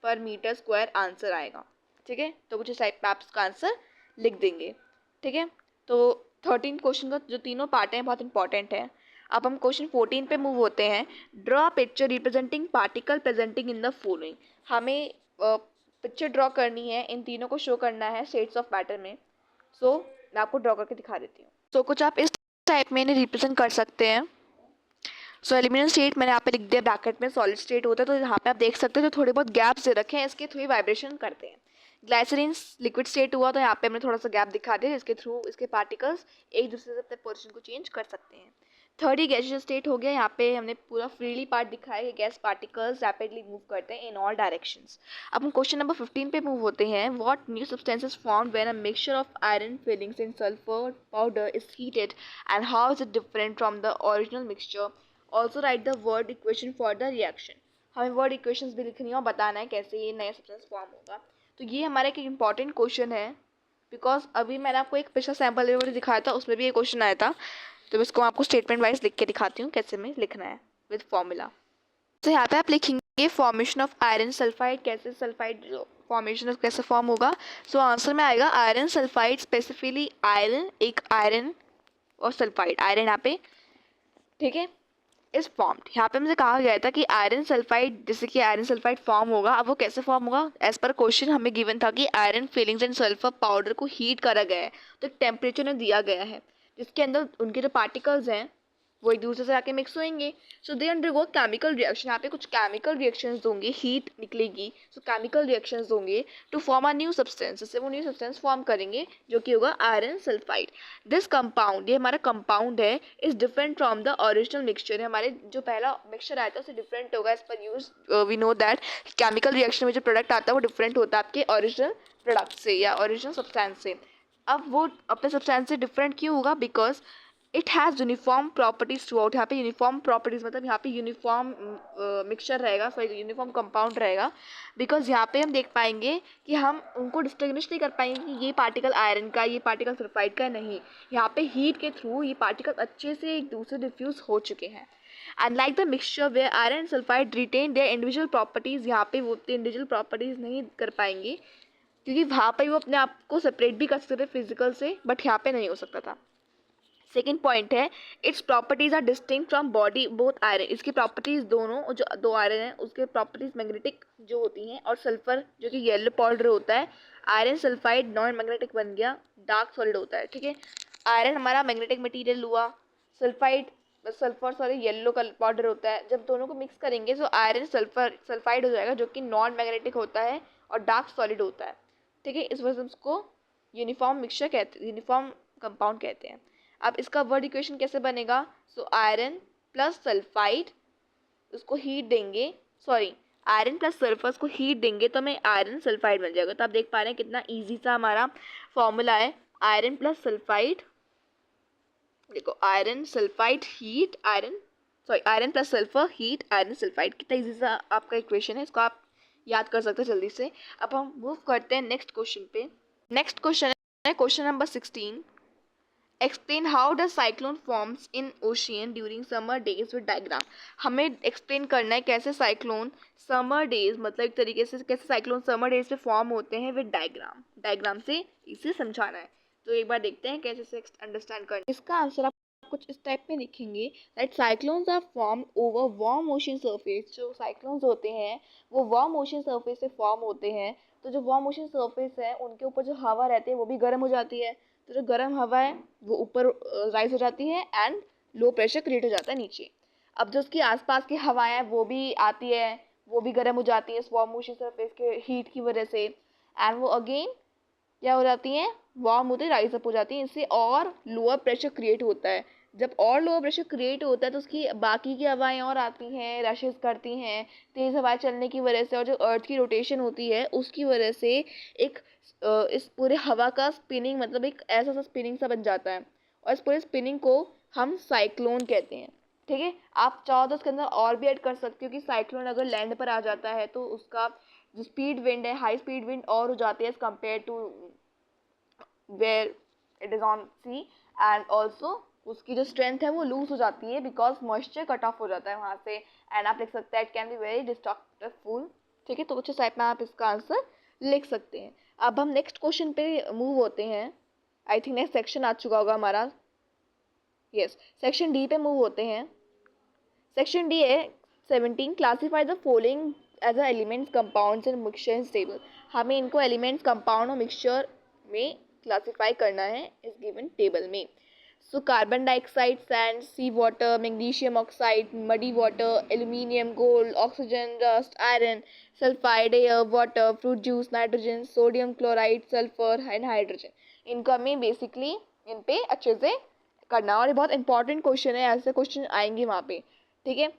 पर मीटर स्क्वायर आंसर आएगा। ठीक है, तो कुछ इस टाइप पे आप इसका आंसर लिख देंगे। ठीक है, तो 13 क्वेश्चन का जो तीनों पार्ट हैं बहुत इंपॉर्टेंट है। अब हम क्वेश्चन 14 पे मूव होते हैं। Draw picture representing particle presenting in the following. हमें पिक्चर ड्रॉ करनी है, इन तीनों को शो करना है स्टेट्स ऑफ मैटर में। सो मैं आपको ड्रॉ करके दिखा देती हूँ। सो कुछ आप इस टाइप में इन्हें रिप्रेजेंट कर सकते हैं। सो एलिमिनेट स्टेट मैंने यहाँ पे लिख दिया ब्रैकेट में, सॉलिड स्टेट होता है, तो यहाँ पे आप देख सकते हो जो थोड़े बहुत गैप्स दे रखे हैं, इसके थ्रू वाइब्रेशन करते हैं। ग्लाइसरीन लिक्विड स्टेट हुआ तो यहाँ पे हमने थोड़ा सा गैप दिखा दिया, इसके थ्रू इसके पार्टिकल्स एक दूसरे से अपने पोजीशन को चेंज कर सकते हैं। थर्ड ही गैसियस स्टेट हो गया, यहाँ पे हमने पूरा फ्रीली पार्ट दिखाया है, गैस पार्टिकल्स रैपिडली मूव करते हैं इन ऑल डायरेक्शंस। अब हम क्वेश्चन नंबर 15 पे मूव होते हैं। What new substances formed when a mixture of iron filings in sulphur powder is heated and how is it different from the original mixture. Also right the word equation for the reaction. हमें word equations भी लिखनी है और बताना है कैसे ये नया सब्सटेंस फॉर्म होगा। तो ये हमारा एक इंपॉर्टेंट क्वेश्चन है, बिकॉज अभी मैंने आपको एक पिछला सैम्पल दिखाया था, उसमें भी ये क्वेश्चन आया था। तो इसको आपको स्टेटमेंट वाइज लिख के दिखाती हूँ कैसे में लिखना है विद फॉर्मूला। तो यहाँ पे आप लिखेंगे फॉर्मेशन ऑफ आयरन सल्फाइड, कैसे सल्फाइड फॉर्मेशन कैसे फॉर्म होगा। सो आंसर में आएगा आयरन सल्फाइड, स्पेसिफिकली आयरन, एक आयरन और सल्फाइड, आयरन यहाँ पे, ठीक है, इज फॉर्म्ड। यहाँ पे मुझे कहा गया था कि आयरन सल्फाइड, जैसे कि आयरन सल्फाइड फॉर्म होगा। अब वो कैसे फॉर्म होगा, एज पर क्वेश्चन हमें गिवन था कि iron filings and sulphur powder को हीट करा गया है, तो टेम्परेचर ने दिया गया है जिसके अंदर उनके जो पार्टिकल्स हैं वो एक दूसरे से आके मिक्स होंगे। So they undergo chemical reaction, यहाँ पे कुछ केमिकल रिएक्शंस होंगे, हीट निकलेगी, सो केमिकल रिएक्शंस होंगे to form a new substance, जिससे वो न्यू सब्सटेंस फॉर्म करेंगे जो कि होगा आयरन सल्फाइड। दिस कंपाउंड, ये हमारा कंपाउंड है, is different from the original mixture. हमारे जो पहला मिक्सचर आया था उससे डिफरेंट होगा। As per use we know that chemical reaction में जो प्रोडक्ट आता है वो डिफरेंट होता है आपके ओरिजिनल प्रोडक्ट से या ओरिजिनल सब्सटेंस से। अब वो अपने सब्सटेंस से डिफरेंट क्यों होगा, because it has uniform properties through out. यहाँ पे यूनिफॉर्म प्रॉपर्टीज मतलब यहाँ पे यूनिफॉर्म मिक्सचर रहेगा, सॉरी यूनिफॉर्म कंपाउंड रहेगा, बिकॉज यहाँ पे हम देख पाएंगे कि हम उनको डिस्टिंग्विश नहीं कर पाएंगे कि ये पार्टिकल आयरन का, ये पार्टिकल सल्फाइड का नहीं। यहाँ पे हीट के थ्रू ये पार्टिकल अच्छे से एक दूसरे डिफ्यूज हो चुके हैं। Unlike the mixture where iron and sulphide retain their individual properties, यहाँ पे वो इंडिविजुअल प्रॉपर्टीज़ नहीं कर पाएंगे क्योंकि वहाँ पे वो अपने आप को सेपरेट भी कर सकते थे फिजिकल से, बट यहाँ पे नहीं हो सकता था। सेकेंड पॉइंट है its properties are distinct from body both iron, इसकी प्रॉपर्टीज दोनों जो दो आयरन है उसके प्रॉपर्टीज मैग्नेटिक जो होती हैं, और सल्फर जो कि येलो पाउडर होता है, आयरन सल्फाइड नॉन मैग्नेटिक बन गया, डार्क सॉलिड होता है। ठीक है, आयरन हमारा मैग्नेटिक मटीरियल हुआ, sulphide sulphur sorry yellow colour powder होता है। जब दोनों को मिक्स करेंगे तो आयरन सल्फर सल्फाइड हो जाएगा जो कि नॉन मैग्नेटिक होता है और डार्क सॉलिड होता है। ठीक है, इस वजह से उसको यूनिफॉर्म मिक्सचर कहते, यूनिफॉर्म कंपाउंड कहते हैं। अब इसका वर्ड इक्वेशन कैसे बनेगा? सो आयरन प्लस सल्फाइड, उसको हीट देंगे, सॉरी आयरन प्लस सल्फर को हीट देंगे तो हमें आयरन सल्फाइड बन जाएगा। तो आप देख पा रहे हैं कितना इजी सा हमारा फॉर्मूला है। आयरन प्लस सल्फाइड, देखो iron sulphide heat iron, sorry iron plus sulphur heat iron sulphide, कितना इजी सा आपका इक्वेशन है, इसको आप याद कर सकते हैं जल्दी से। अब हम मूव करते हैं नेक्स्ट क्वेश्चन पे। नेक्स्ट क्वेश्चन है question number 16। Explain how the cyclone forms in ocean during summer days with diagram. हमें एक्सप्लेन करना है कैसे साइक्लोन समर डेज, मतलब एक तरीके से कैसे साइक्लोन समर डेज पे फॉर्म होते हैं विद डायग्राम, डायग्राम से इसे समझाना है। तो एक बार देखते हैं कैसे से अंडरस्टैंड करना है। इसका आंसर आप कुछ इस टाइप में लिखेंगे that cyclones are form over warm ocean surface. जो साइक्लोन्स होते हैं वो वार्म ओशन सरफेस से फॉर्म होते हैं। तो जो वार्म ओशन सरफेस है उनके ऊपर जो हवा रहती है वो भी गर्म हो जाती है, तो जो गर्म हवा है वो ऊपर राइज हो जाती है एंड लो प्रेशर क्रिएट हो जाता है नीचे। अब जो उसके आसपास की हवाएं हैं वो भी आती है, वो भी गर्म हो जाती है वार्म ओशन सरफेस के हीट की वजह से, एंड वो अगेन क्या हो जाती हैं, वार्म होते राइज अप हो जाती हैं। इससे और लोअर प्रेशर क्रिएट होता है। जब और लोअर प्रेशर क्रिएट होता है तो उसकी बाकी की हवाएं और आती हैं, रशेस करती हैं तेज़ हवाएं चलने की वजह से, और जो अर्थ की रोटेशन होती है उसकी वजह से एक इस पूरे हवा का स्पिनिंग, मतलब एक ऐसा सा स्पिनिंग सा बन जाता है, और इस पूरे स्पिनिंग को हम साइक्लोन कहते हैं। ठीक है, आप चाहो तो उसके अंदर और भी ऐड कर सकते हो कि साइक्लोन अगर लैंड पर आ जाता है तो उसका जो स्पीड विंड है, हाई स्पीड विंड और हो जाती है as compare to where it is on sea, and also उसकी जो स्ट्रेंथ है वो लूज हो जाती है बिकॉज मॉइस्चर कट ऑफ हो जाता है वहाँ से, एंड आप लिख सकते हैं इट कैन बी वेरी डिस्ट्रक्टिवफुल। ठीक है, तो कुछ टाइप में आप इसका आंसर लिख सकते हैं। अब हम नेक्स्ट क्वेश्चन पे मूव होते हैं। आई थिंक नेक्स्ट सेक्शन आ चुका होगा हमारा, यस सेक्शन डी पे मूव होते हैं। सेक्शन डी है 17, classify the following as a elements compounds and mixtures table. हमें इनको एलिमेंट्स कंपाउंड और मिक्सचर में क्लासीफाई करना है इस गिवन टेबल में। So carbon dioxide, sand, sea water, magnesium oxide, muddy water, aluminium, gold, oxygen, dust, iron, sulphide, air, water, fruit juice, nitrogen, sodium chloride, sulphur and hydrogen. इनको हमें basically इन पे अच्छे से करना, और ये बहुत इंपॉर्टेंट क्वेश्चन है, ऐसे क्वेश्चन आएंगे वहाँ पे। ठीक है,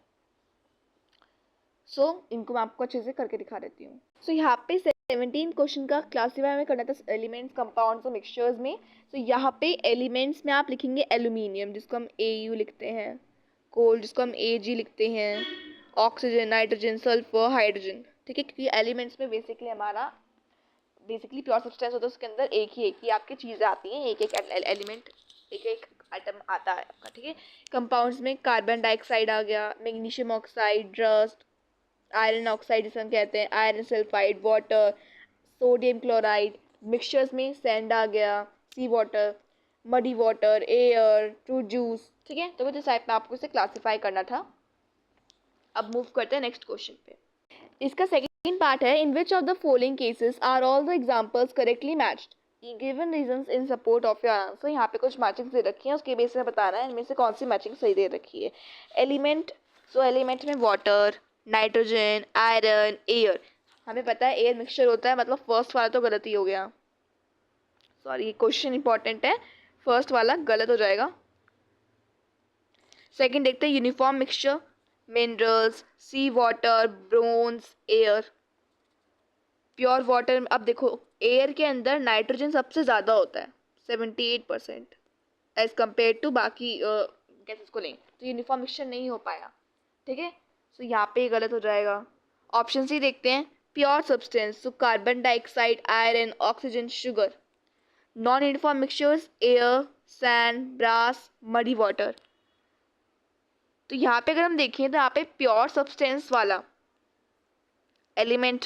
सो इनको मैं आपको अच्छे से करके दिखा देती हूँ। सो यहाँ पे 17 क्वेश्चन का क्लासीफाई में करना था एलिमेंट्स कंपाउंड्स और मिक्सचर्स में। तो यहाँ पे एलिमेंट्स में आप लिखेंगे एल्यूमिनियम जिसको हम AU लिखते हैं, कोल जिसको हम AG लिखते हैं, ऑक्सीजन, नाइट्रोजन, सल्फर, हाइड्रोजन। ठीक है, क्योंकि एलिमेंट्स में बेसिकली हमारा बेसिकली प्योर सब्सटेंस होता है, उसके अंदर एक ही आपकी चीज़ें आती हैं, एक एलिमेंट एक एक आइटम आता है आपका। ठीक है, कंपाउंड्स में कार्बन डाइऑक्साइड आ गया, magnesium oxide, dust, iron oxide जिसे हम कहते हैं, iron sulphide, water, sodium chloride. Mixtures में सैंड आ गया, sea water, muddy water, air, fruit juice. ठीक है, तो कुछ इस टाइप में आपको इसे क्लासीफाई करना था। अब मूव करते हैं नेक्स्ट क्वेश्चन पे। इसका सेकंड पार्ट है in which of the following cases are all the examples correctly matched, given reasons in support of your answer. यहाँ पे कुछ मैचिंग दे रखी है, उसके बेस में बताना है इनमें से कौन सी मैचिंग सही दे रखी है। एलिमेंट, सो एलिमेंट में वाटर, नाइट्रोजन, आयरन, एयर। हमें पता है एयर मिक्सचर होता है, मतलब फर्स्ट वाला तो गलत ही हो गया, सॉरी क्वेश्चन इंपॉर्टेंट है, फर्स्ट वाला गलत हो जाएगा। सेकंड देखते हैं uniform mixture, minerals, sea water, bronze, air, pure water. अब देखो एयर के अंदर नाइट्रोजन सबसे ज़्यादा होता है 78%, एज कम्पेयर टू बाकी गैसेस को लें, तो यूनिफॉर्म मिक्सचर नहीं हो पाया। ठीक है, तो यहाँ पे गलत हो जाएगा। ऑप्शन सी देखते हैं, प्योर सब्सटेंस, तो carbon dioxide, iron, oxygen, sugar. Non uniform mixtures, air, sand, brass, muddy water. तो यहाँ पे अगर हम देखें तो यहाँ पे प्योर सब्सटेंस वाला एलिमेंट,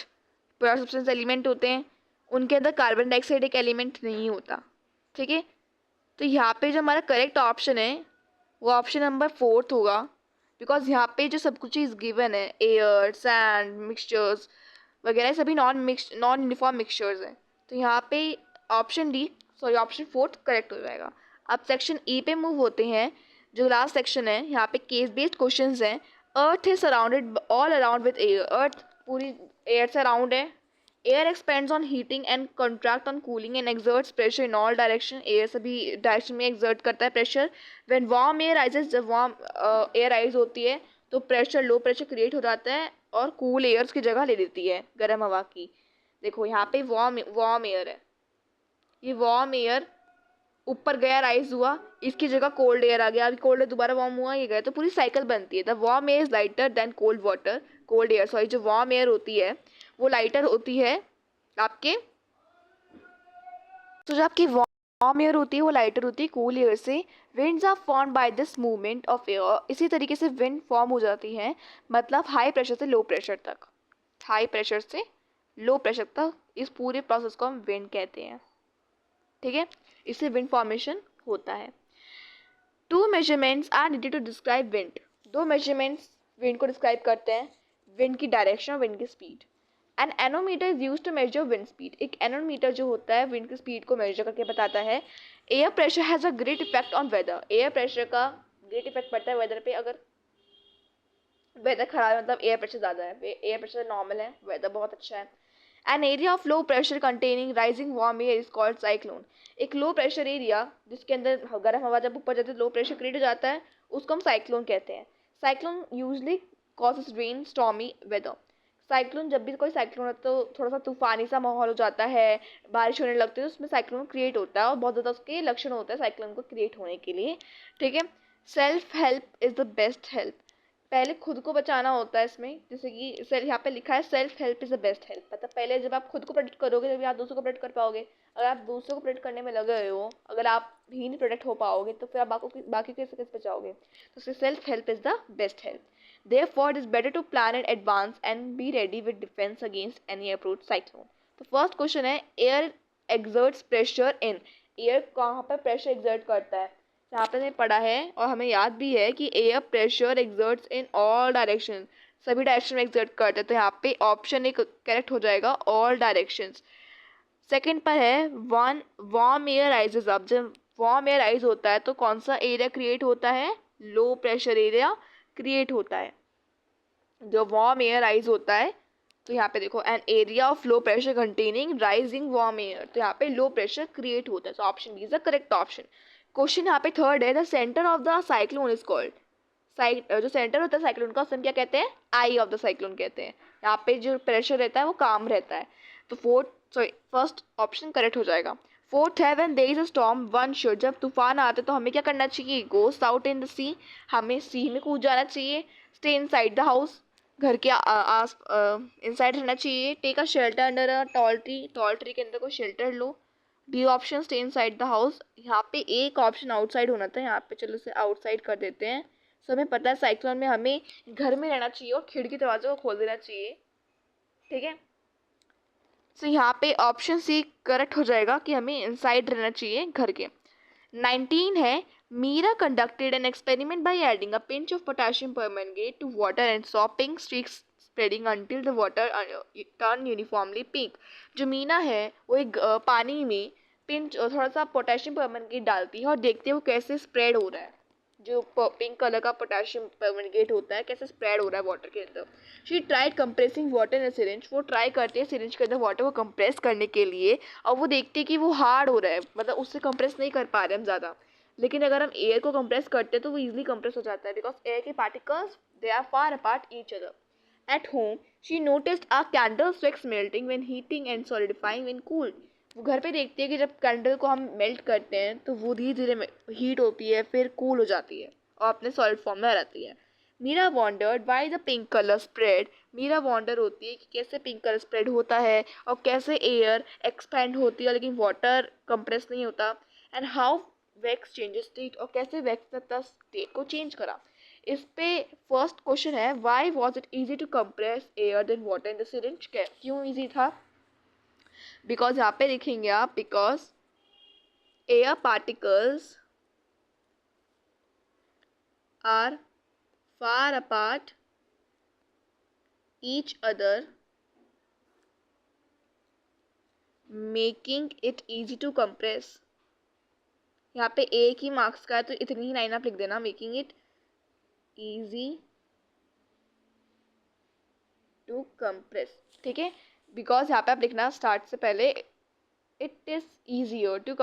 प्योर सब्सटेंस एलिमेंट होते हैं, उनके अंदर कार्बन डाइऑक्साइड एक एलिमेंट नहीं होता। ठीक है, तो यहाँ पे जो हमारा करेक्ट ऑप्शन है वो ऑप्शन नंबर 4 होगा, बिकॉज यहाँ पे जो सब कुछ चीज़ गिवन है, एयर, सैंड, मिक्सचर्स वगैरह, सभी नॉन यूनिफॉर्म मिक्सचर्स हैं। तो यहाँ पे option D, sorry option 4 correct हो जाएगा। अब सेक्शन ई पे मूव होते हैं, जो लास्ट सेक्शन है। यहाँ पे केस बेस्ड क्वेश्चंस हैं। Earth is surrounded all around with air, earth पूरी एयर से अराउंड है। Air expands on heating and contract on cooling and exerts pressure in all direction, air सभी डायरेक्शन में exert करता है pressure. When warm air rises, जब warm air rise होती है तो प्रेशर, लो प्रेशर क्रिएट हो जाता है और कूल एयर्स की जगह ले लेती है गर्म हवा की। देखो यहाँ पे वार्म एयर है, ये वार्म एयर ऊपर गया, राइज हुआ, इसकी जगह कोल्ड एयर आ गया, अभी कोल्ड एयर दोबारा वार्म हुआ, ये गया, तो पूरी साइकिल बनती है। The warm air is lighter than cold water, cold air sorry, जो वार्म एयर होती है वो लाइटर होती है आपके, तो जो आपकी वार्म एयर होती है वो लाइटर होती है कूल एयर से। Winds are form by this movement of air, इसी तरीके से विंड फॉर्म हो जाती है, मतलब हाई प्रेशर से लो प्रेशर तक, हाई प्रेशर से लो प्रेशर तक, इस पूरे प्रोसेस को हम विंड कहते हैं। ठीक है, इससे विंड फॉर्मेशन होता है। Two measurements are needed to describe wind, दो मेजरमेंट्स विंड को डिस्क्राइब करते हैं, विंड की डायरेक्शन और विंड की speed. An anemometer is use to measure wind speed, एक एनोमीटर जो होता है विंड की स्पीड को मेजर करके बताता है। Air pressure has a great effect on whether, air pressure का ग्रेट इफेक्ट पड़ता है वेदर पे। अगर वेदर खराब है मतलब एयर प्रेशर ज़्यादा है, एयर प्रेशर नॉर्मल है, वेदर बहुत अच्छा है। N area of low pressure containing rising warm air is called cyclone, एक लो प्रेशर एरिया जिसके अंदर गर्म हवा जब ऊपर जाती है लो प्रेशर क्रिएट हो जाता है, उसको हम साइक्लोन कहते हैं। Cyclone usually causes rain stormy weather, cyclone जब भी कोई साइक्लोन होता है तो थोड़ा सा तूफानी सा माहौल हो जाता है, बारिश होने लगती है, तो उसमें साइक्लोन क्रिएट होता है और बहुत ज़्यादा उसके लक्षण होता है साइक्लोन को क्रिएट होने के लिए। ठीक है, self help is the best help, पहले खुद को बचाना होता है इसमें, जैसे कि सर यहाँ पे लिखा है self help is the best help, मतलब पहले जब आप खुद को प्रोटेक्ट करोगे तभी आप दूसरों को प्रोटेक्ट कर पाओगे। अगर आप दूसरों को प्रोटेक्ट करने में लगे हुए हो, अगर आप ही नहीं प्रोटेक्ट हो पाओगे तो फिर आप बाकी कैसे बचाओगे, तो self help is the best help. Therefore, it is better to plan in advance and be ready with defense against any approach cyclone. तो फर्स्ट क्वेश्चन है, एयर एक्सर्ट्स प्रेशर इन, एयर कहाँ पर प्रेशर एक्सर्ट करता है, यहाँ पे हमने पढ़ा है और हमें याद भी है कि एयर प्रेशर एक्सर्ट्स इन ऑल डायरेक्शन, सभी डायरेक्शन में एक्सर्ट करता है, तो यहाँ पे ऑप्शन एक करेक्ट हो जाएगा, ऑल डायरेक्शंस। सेकंड पर है, one warm air rises up, जब वार्म एयर राइज होता है तो कौन सा एरिया क्रिएट होता है, लो प्रेशर एरिया क्रिएट होता है। जो वार्म एयर राइज होता है तो यहाँ पे देखो, an area of low pressure containing rising warm air, तो यहाँ पे लो प्रेशर क्रिएट होता है, तो option B is the correct option. Question यहाँ पे थर्ड है, the centre of the cyclone is called, जो सेंटर होता है साइक्लोन का उसे हम क्या कहते हैं, आई ऑफ द साइक्लोन कहते हैं। यहाँ पे जो प्रेशर रहता है वो काम रहता है, तो फर्स्ट ऑप्शन करेक्ट हो जाएगा। फोर्थ है, when there is a storm one should, जब तूफान आते तो हमें क्या करना चाहिए, गोस आउट इन द सी, हमें सी में कूद जाना चाहिए। स्टे इनसाइड द हाउस, घर के आस इनसाइड रहना चाहिए। Take a shelter under a tall tree, tall tree के अंदर कोई शेल्टर लो। D option stay inside the house, यहाँ पे एक ऑप्शन आउटसाइड होना था, यहाँ पे चलो इसे आउटसाइड कर देते हैं। सो हमें पता है साइक्लोन में हमें घर में रहना चाहिए और खिड़की दरवाजे को खोल देना चाहिए। ठीक है, सो यहाँ पे ऑप्शन सी करेक्ट हो जाएगा कि हमें इनसाइड रहना चाहिए घर के। 19 है, Meera conducted an experiment by adding a pinch of potassium permanganate to water and saw pink streaks spreading until the water turn uniformly pink. जो मीना है वो एक पानी में पिंच थोड़ा सा पोटेशियम परमैंगनेट डालती है और देखते हैं वो कैसे स्प्रेड हो रहा है, जो पिंक कलर का पोटेशियम परमैंगनेट होता है कैसे स्प्रेड हो रहा है वाटर के अंदर। She tried compressing water in syringe, वो ट्राई करते हैं सिरिंज के अंदर वाटर को कंप्रेस करने के लिए, और वो देखते हैं कि वो हार्ड हो रहा है, मतलब उससे कंप्रेस नहीं कर पा रहे हम ज़्यादा। लेकिन अगर हम एयर को कंप्रेस करते हैं तो वो इजीली कंप्रेस हो जाता है, बिकॉज एयर के particles they are far apart each other. At home, she noticed a candlestick melting when heating and solidifying when cooled. वो घर पे देखती है कि जब कैंडल को हम मेल्ट करते हैं तो वो धीरे धीरे हीट होती है, फिर कूल हो जाती है और अपने सॉलिड फॉर्म में रहती है। Meera wondered why the pink colour spread. Meera wonder होती है कि कैसे पिंक कलर स्प्रेड होता है और कैसे एयर एक्सपैंड होती है लेकिन वाटर कंप्रेस नहीं होता। And how wax changes state, और कैसे वैक्स ने स्टेट को चेंज करा। इस पे फर्स्ट क्वेश्चन है why was it easy to compress air then water in the syringe. क्यों इजी था? बिकॉज यहाँ पे लिखेंगे आप, because air particles are far apart each other, making it easy to compress। यहाँ पे एक ही मार्क्स का है तो इतनी ही लाइन आप लिख देना, making it easy to compress, ठीक है। बिकॉज यहाँ पे आप लिखना स्टार्ट से पहले it is easier to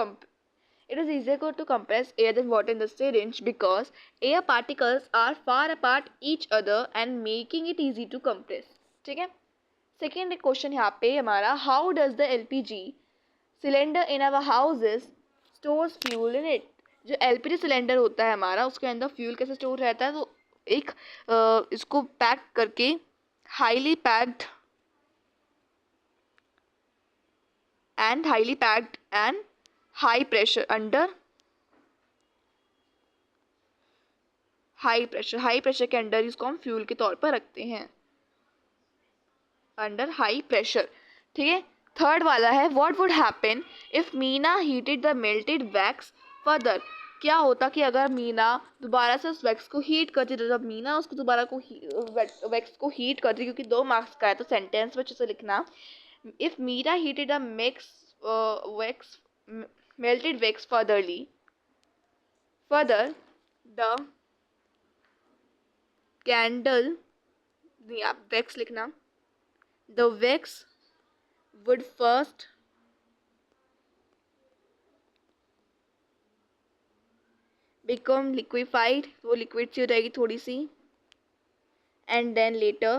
compress air than water in the syringe because air particles are far apart each other and making it easy to compress, ठीक है। सेकेंड क्वेश्चन यहाँ पे हमारा, how does the LPG cylinder in our houses stores fuel in it. जो LPG cylinder होता है हमारा, उसके अंदर फ्यूल कैसे स्टोर रहता है? तो एक इसको पैक करके highly packed and high pressure under high pressure के अंडर इसको हम फ्यूल के तौर पर रखते हैं, अंडर हाई प्रेशर, ठीक है। थर्ड वाला है, what would happen if Meena heated the melted wax further. क्या होता कि अगर मीना दोबारा से उस वैक्स को हीट करती, तो जब मीना उसको दोबारा को वैक्स को हीट करती, क्योंकि 2 मार्क्स का है तो सेंटेंस में अच्छे से लिखना, if Meera heated a melted wax further, the candle, नहीं आप wax लिखना, the wax would first become liquefied, वो liquid सी हो जाएगी थोड़ी सी, and then later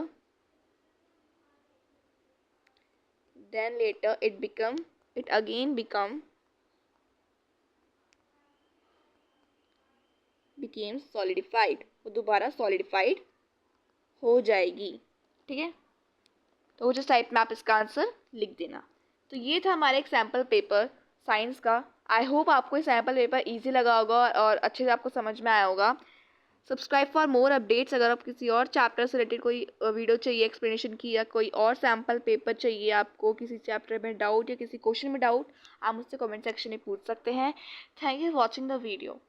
it again became solidified, वो दोबारा solidified हो जाएगी, ठीक है। तो जिस टाइप में आप इसका आंसर लिख देना। तो ये था हमारा एक सैम्पल पेपर साइंस का। आई होप आपको ये सैम्पल पेपर इजी लगा होगा और अच्छे से आपको समझ में आया होगा। Subscribe for more updates. अगर आप किसी और चैप्टर से रिलेटेड कोई वीडियो चाहिए एक्सप्लेनेशन की, या कोई और सैम्पल पेपर चाहिए आपको, किसी चैप्टर में डाउट या किसी क्वेश्चन में डाउट, आप मुझसे कमेंट सेक्शन में पूछ सकते हैं। Thank you for watching the video.